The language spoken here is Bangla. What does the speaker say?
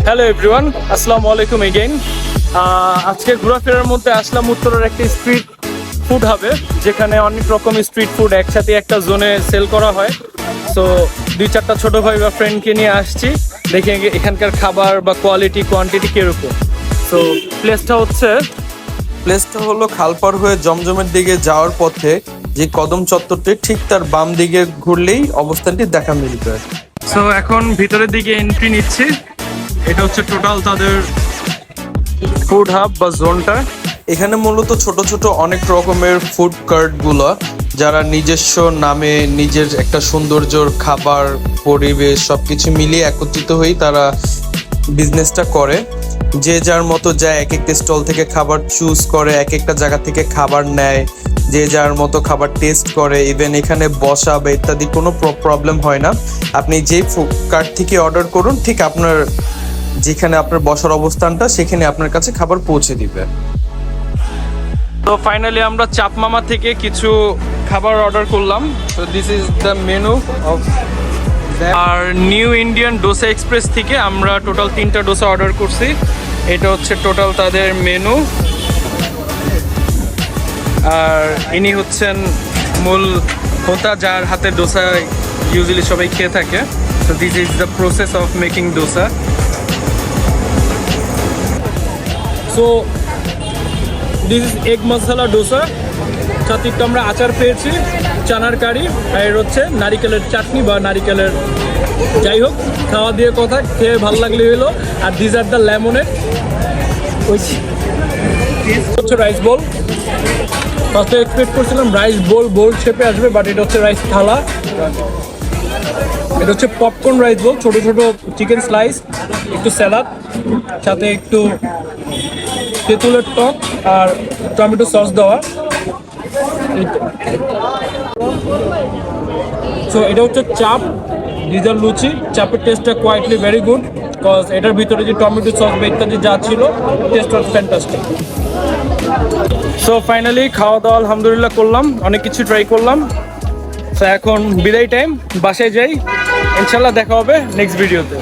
হ্যালো এভরিওয়ান, আসসালামু আলাইকুম এগেইন। আজকে ঘোরাফেরার মধ্যে আসলাম উত্তরের একটি স্ট্রিট ফুড হবে, যেখানে অনেক রকম স্ট্রিট ফুড একসাথে একটা জোনে সেল করা হয়। সো 2-4টা ছোট ভাই বা ফ্রেন্ডকে নিয়ে আসছি, দেখে এখানকার খাবার বা কোয়ান্টিটি কিরকম। সো প্লেসটা হলো খালপার হয়ে জমজমের দিকে যাওয়ার পথে যে কদম চত্বরটি, ঠিক তার বাম দিকে ঘুরলেই অবস্থানটি দেখা মিলবে। সো এখন ভিতরের দিকে এন্ট্রি নিচ্ছি। এটা হচ্ছে টোটাল তাদের ফুড হাব বা জোনটা। এখানে মূলত ছোট ছোট অনেক রকমের ফুড কার্টগুলো, যারা নিজস্ব নামে নিজের একটা সৌন্দর্যর খাবার পরিবেশ সবকিছু মিলিয়ে একত্রিত হয়ে তারা বিজনেসটা করে। যে যার মতো যায়, এক একটা স্টল থেকে খাবার চুজ করে, এক একটা জায়গা থেকে খাবার নেয়, যে যার মতো খাবার টেস্ট করে। ইভেন এখানে বসা বা ইত্যাদি কোনো প্রবলেম হয় না। আপনি যেই ফুড কার্ট থেকে অর্ডার করুন, ঠিক আপনার যেখানে আপনার বসার অবস্থানটা সেখানে আপনার কাছে খাবার পৌঁছে দিবে। তো ফাইনালি আমরা চাপমামা থেকে কিছু খাবার অর্ডার করলাম। তো this is the menu of. আর নিউ ইন্ডিয়ান ডোসা এক্সপ্রেস থেকে আমরা টোটাল 3টা ডোসা অর্ডার করছি। এটা হচ্ছে টোটাল তাদের মেনু। আর ইনি হচ্ছেন মূল হোতা, যার হাতে ডোসা ইউজুয়ালি সবাই খেয়ে থাকে। তো this is the process of making dosa. So this is egg masala dosa. সাথে একটু আমরা আচার পেয়েছি, চানার কারি, আর এর হচ্ছে নারিকেলের চাটনি বা নারিকেলের, যাই হোক খাওয়া দিয়ে কথা, খেয়ে ভালো লাগলে হলো। আর দিস আর দ্য লেমনের হচ্ছে রাইস বোল। ফার্স্টে এক্সপেক্ট করছিলাম রাইস বোল শেপে আসবে, বাট এটা হচ্ছে রাইস থালা। এটা হচ্ছে পপকর্ন রাইস বোল, ছোট ছোট চিকেন স্লাইস, একটু স্যালাড, সাথে একটু তেঁতুলের টক আর টমেটো সস দেওয়া। সো এটা হচ্ছে চাপ, ডিজার লুচি। চাপের টেস্টটা কোয়াইটলি ভেরি গুড, বিকজ এটার ভিতরে যে টমেটো সস বা ইত্যাদি যা ছিল, টেস্ট ওয়াজ ফ্যান্টাস্টিক। সো ফাইনালি খাওয়া দাওয়া আলহামদুলিল্লাহ করলাম, অনেক কিছু ট্রাই করলাম। সো এখন বিদায় টাইম, বাসায় যাই। ইনশাল্লাহ দেখা হবে নেক্সট ভিডিওতে।